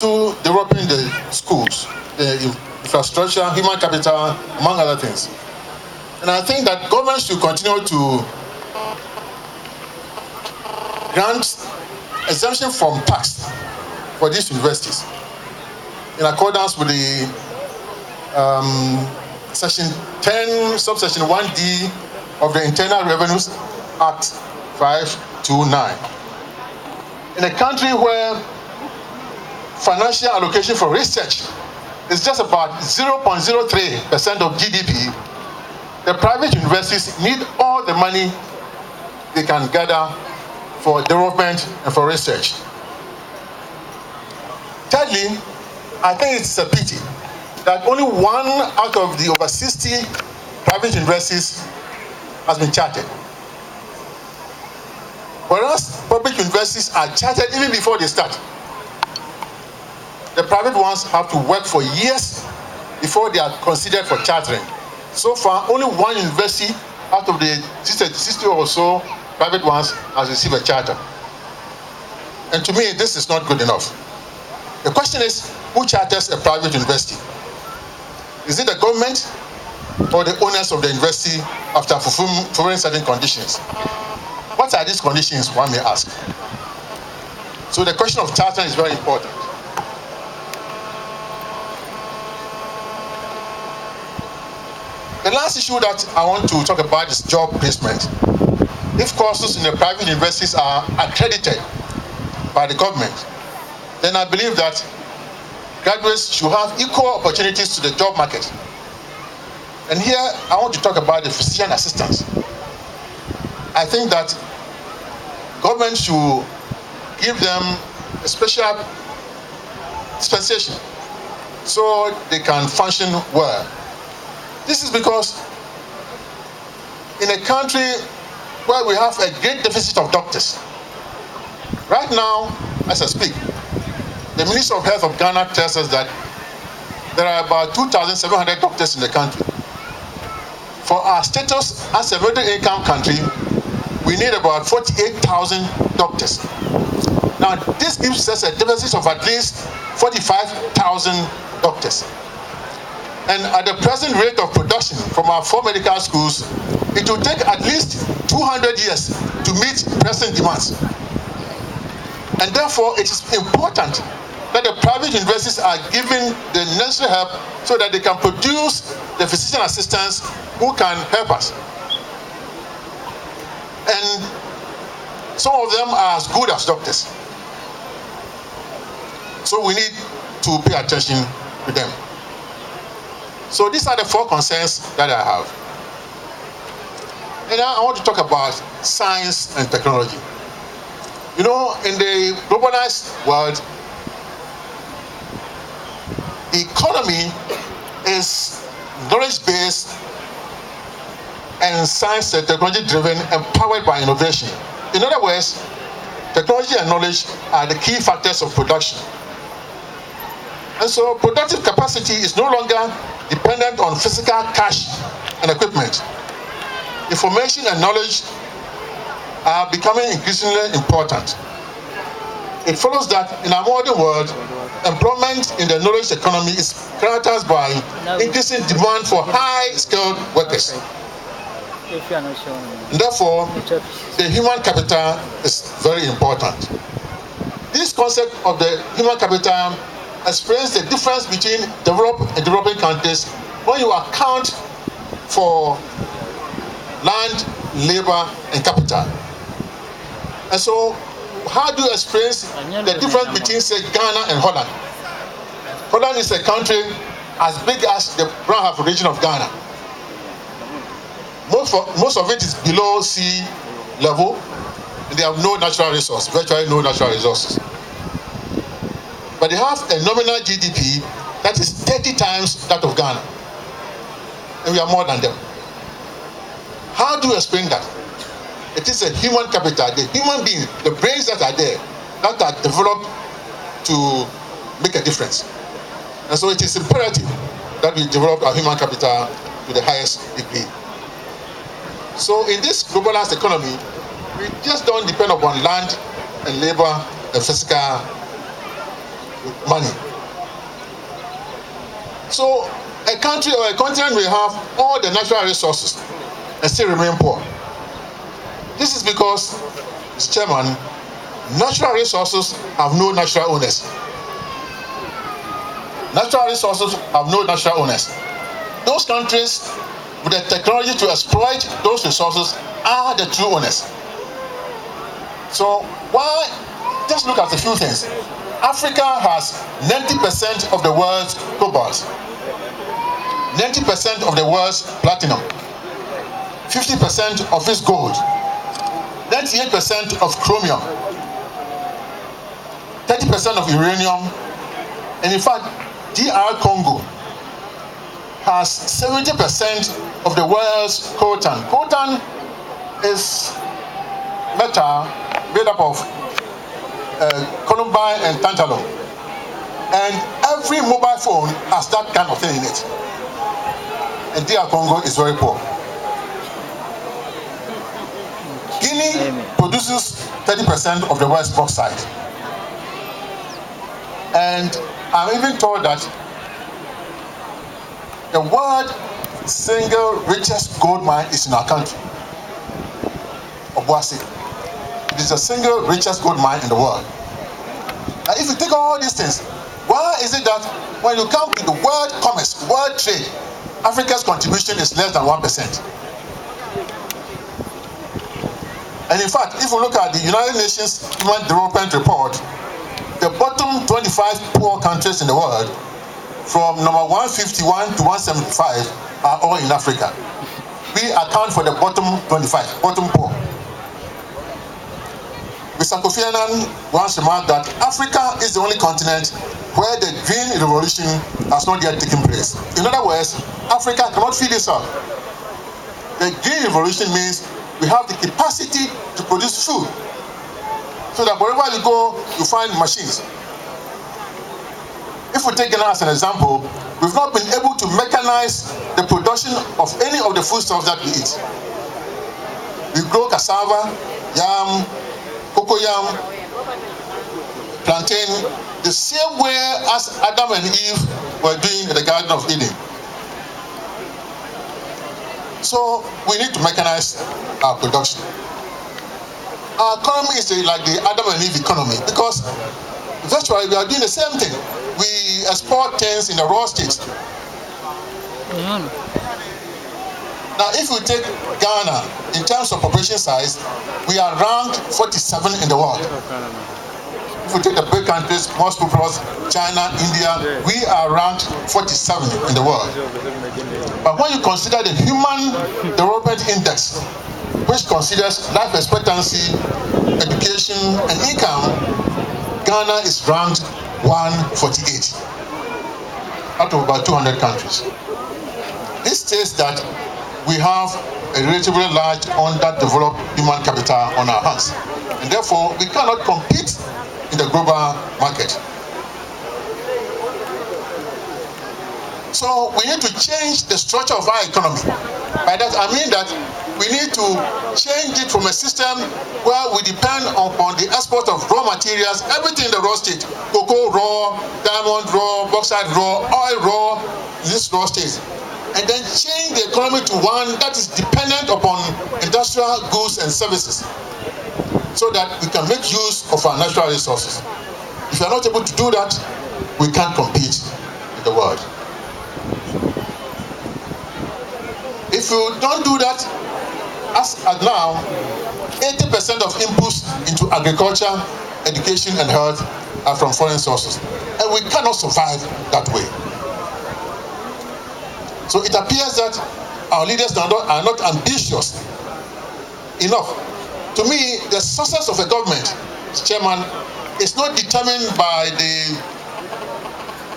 to developing the schools, the infrastructure, human capital, among other things. And I think that government should continue to grant exemption from tax for these universities in accordance with the Section 10, subsection 1D of the Internal Revenues Act 529. In a country where financial allocation for research is just about 0.03% of GDP, the private universities need all the money they can gather for development and for research. Thirdly, I think it's a pity that only one out of the over 60 private universities has been chartered. Whereas public universities are chartered even before they start. The private ones have to work for years before they are considered for chartering. So far, only one university out of the 60 or so private ones has received a charter. And to me, this is not good enough. The question is, who charters a private university? Is it the government or the owners of the university after fulfilling certain conditions? What are these conditions, one may ask? So the question of charter is very important. The last issue that I want to talk about is job placement. If courses in the private universities are accredited by the government, then I believe that graduates should have equal opportunities to the job market. And here I want to talk about the physician assistants. I think that government should give them a special dispensation so they can function well. This is because in a country where we have a great deficit of doctors, right now, as I speak, the Minister of Health of Ghana tells us that there are about 2,700 doctors in the country. For our status as a middle income country, we need about 48,000 doctors. Now, this gives us a deficit of at least 45,000 doctors. And at the present rate of production from our 4 medical schools, it will take at least 200 years to meet present demands. And therefore, it is important that the private universities are given the necessary help so that they can produce the physician assistants who can help us. And some of them are as good as doctors. So we need to pay attention to them. So these are the 4 concerns that I have. And now I want to talk about science and technology. You know, in the globalized world, the economy is knowledge-based and science and technology-driven and powered by innovation. In other words, technology and knowledge are the key factors of production. And so productive capacity is no longer dependent on physical cash and equipment. Information and knowledge are becoming increasingly important. It follows that in our modern world, employment in the knowledge economy is characterized by increasing demand for high-skilled workers. And therefore, the human capital is very important. This concept of the human capital explains the difference between developed and developing countries when you account for land, labor, and capital. And so, how do you explain the difference between, say, Ghana and Holland? Holland is a country as big as the Brown Half region of Ghana. Most of it is below sea level, and they have no natural resource, virtually no natural resources. But they have a nominal GDP that is 30 times that of Ghana. And we are more than them. How do you explain that? It is a human capital, the human being, the brains that are there, that are developed to make a difference. And so it is imperative that we develop our human capital to the highest degree. So in this globalized economy, we just don't depend upon land and labor and physical money. So a country or a continent will have all the natural resources and still remain poor. This is because, Mr. Chairman, natural resources have no natural owners. Natural resources have no natural owners. Those countries with the technology to exploit those resources are the true owners. So why? Just look at a few things. Africa has 90% of the world's cobalt, 90% of the world's platinum, 50% of its gold, 98% of chromium, 30% of uranium, and in fact, DR Congo has 70% of the world's coltan. Coltan is metal made up of columbine and tantalum. And every mobile phone has that kind of thing in it. And DR Congo is very poor. Guinea produces 30% of the world's bauxite. And I'm even told that the world single richest gold mine is in our country, Obuasi. It is the single richest gold mine in the world. Now, if you take all these things, why is it that when you come to the world commerce, world trade, Africa's contribution is less than 1%? And in fact, if you look at the United Nations Human Development Report, the bottom 25 poor countries in the world, from number 151 to 175, are all in Africa. We account for the bottom 25, bottom poor. Mr. Kofi Annan once remarked that Africa is the only continent where the green revolution has not yet taken place. In other words, Africa cannot feed itself. The green revolution means we have the capacity to produce food, so that wherever you go, you find machines. If we take Ghana as an example, we've not been able to mechanize the production of any of the foodstuffs that we eat. We grow cassava, yam, cocoyam, plantain, the same way as Adam and Eve were doing in the Garden of Eden. So we need to mechanize our production. Our economy is like the Adam and Eve economy, because virtually we are doing the same thing. We export things in the raw state. Now, if we take Ghana in terms of population size, we are ranked 47 in the world. If we take the big countries, most populous, China, India, we are ranked 47 in the world. But when you consider the Human Development Index, which considers life expectancy, education, and income, Ghana is ranked 148 out of about 200 countries. This says that we have a relatively large underdeveloped human capital on our hands, and therefore we cannot compete in the global market. So we need to change the structure of our economy. By that I mean that we need to change it from a system where we depend upon the export of raw materials, everything in the raw state, cocoa raw, diamond raw, bauxite raw, oil raw, this raw state, and then change the economy to one that is dependent upon industrial goods and services, so that we can make use of our natural resources. If we are not able to do that, we can't compete in the world. If you don't do that, as at now, 80% of inputs into agriculture, education, and health are from foreign sources, and we cannot survive that way. So it appears that our leaders are not ambitious enough. To me, the success of a government, Chairman, is not determined by the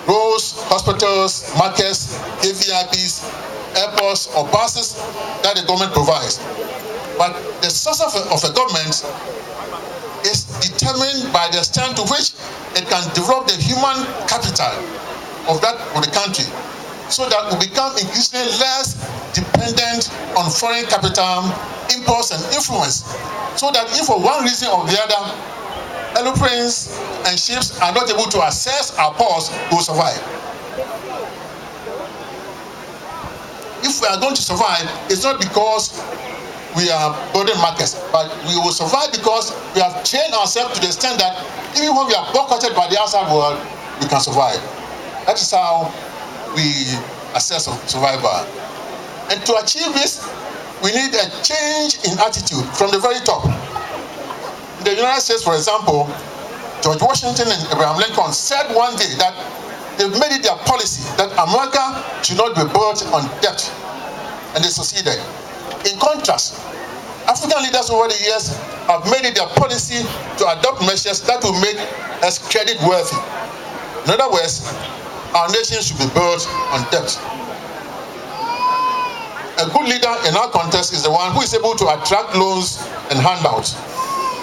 roads, hospitals, markets, KVIPs, airports, or buses that the government provides. But the success of a government is determined by the extent to which it can develop the human capital of the country, so that we become increasingly less dependent on foreign capital, imports, and influence. So that if for one reason or the other aeroplanes and ships are not able to access our ports, we will survive. If we are going to survive, it's not because we are building markets, but we will survive because we have trained ourselves to the extent that even when we are boycotted by the outside world, we can survive. That is how we assess survival. And to achieve this, we need a change in attitude from the very top. In the United States, for example, George Washington and Abraham Lincoln said one day that they've made it their policy that America should not be built on debt, and they succeeded. In contrast, African leaders over the years have made it their policy to adopt measures that will make us credit worthy. In other words, our nation should be built on debt. A good leader in our context is the one who is able to attract loans and handouts.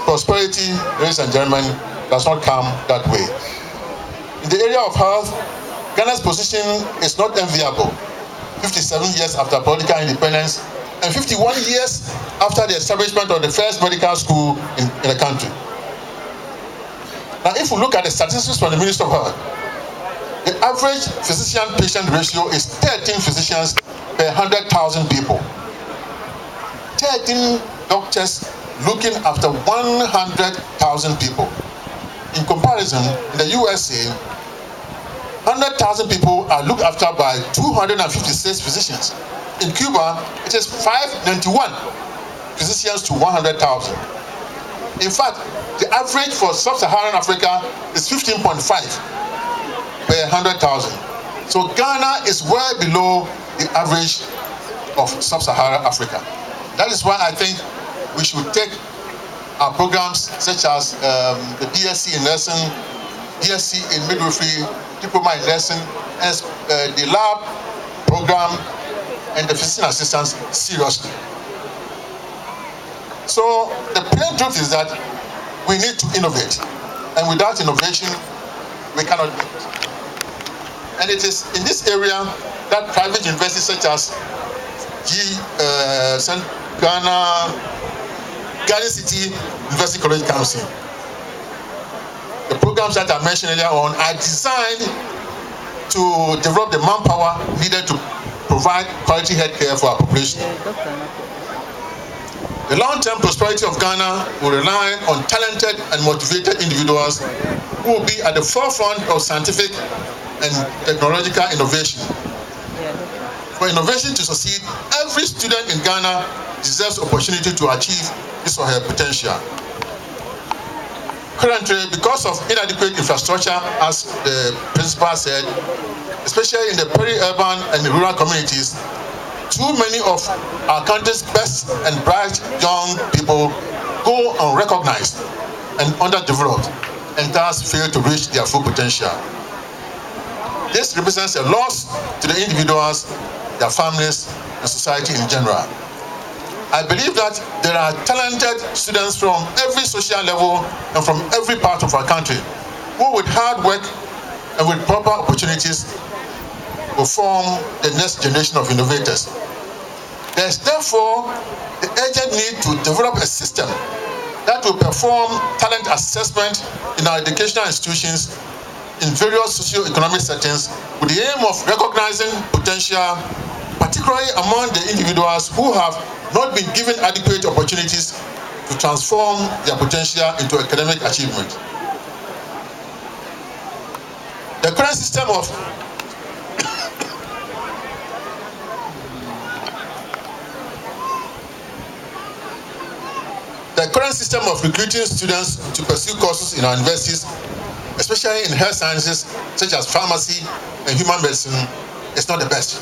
Prosperity, ladies and gentlemen, does not come that way. In the area of health, Ghana's position is not enviable. 57 years after political independence and 51 years after the establishment of the first medical school in the country. Now, if we look at the statistics from the Ministry of Health, the average physician-patient ratio is 13 physicians per 100,000 people. 13 doctors looking after 100,000 people. In comparison, in the USA, 100,000 people are looked after by 256 physicians. In Cuba, it is 591 physicians to 100,000. In fact, the average for sub-Saharan Africa is 15.5 per 100,000. So Ghana is well below the average of sub-Saharan Africa. That is why I think we should take our programs such as the BSc in nursing, BSc in midwifery, diploma in nursing, and the lab program and the physician assistants seriously. So the plain truth is that we need to innovate, and without innovation, we cannot do it. And it is in this area that private universities such as Garden City University College comes in. The programs that I mentioned earlier on are designed to develop the manpower needed to provide quality health care for our population. The long-term prosperity of Ghana will rely on talented and motivated individuals who will be at the forefront of scientific and technological innovation. For innovation to succeed, every student in Ghana deserves opportunity to achieve his or her potential. Currently, because of inadequate infrastructure, as the principal said, especially in the peri-urban and rural communities, too many of our country's best and bright young people go unrecognized and underdeveloped and thus fail to reach their full potential. This represents a loss to the individuals, their families, and society in general. I believe that there are talented students from every social level and from every part of our country who, with hard work and with proper opportunities, will form the next generation of innovators. There is therefore the urgent need to develop a system that will perform talent assessment in our educational institutions in various socio-economic settings with the aim of recognizing potential, particularly among the individuals who have not been given adequate opportunities to transform their potential into academic achievement. The current system of recruiting students to pursue courses in our universities, especially in health sciences such as pharmacy and human medicine, is not the best.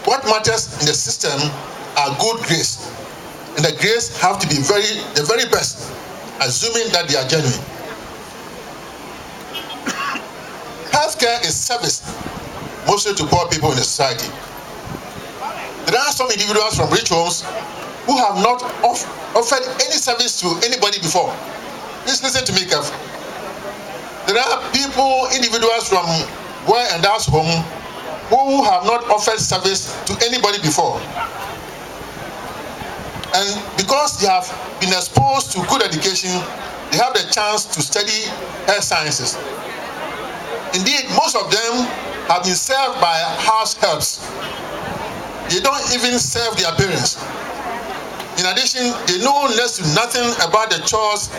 What matters in the system are good grades, and the grades have to be the very best, assuming that they are genuine. Healthcare is service, mostly to poor people in the society. There are some individuals from rich homes who have not offered any service to anybody before. Please listen to me carefully. There are individuals from well-endowed homes who have not offered service to anybody before. And because they have been exposed to good education, they have the chance to study health sciences. Indeed, most of them have been served by house helps. They don't even serve their parents. In addition, they know next to nothing about the chores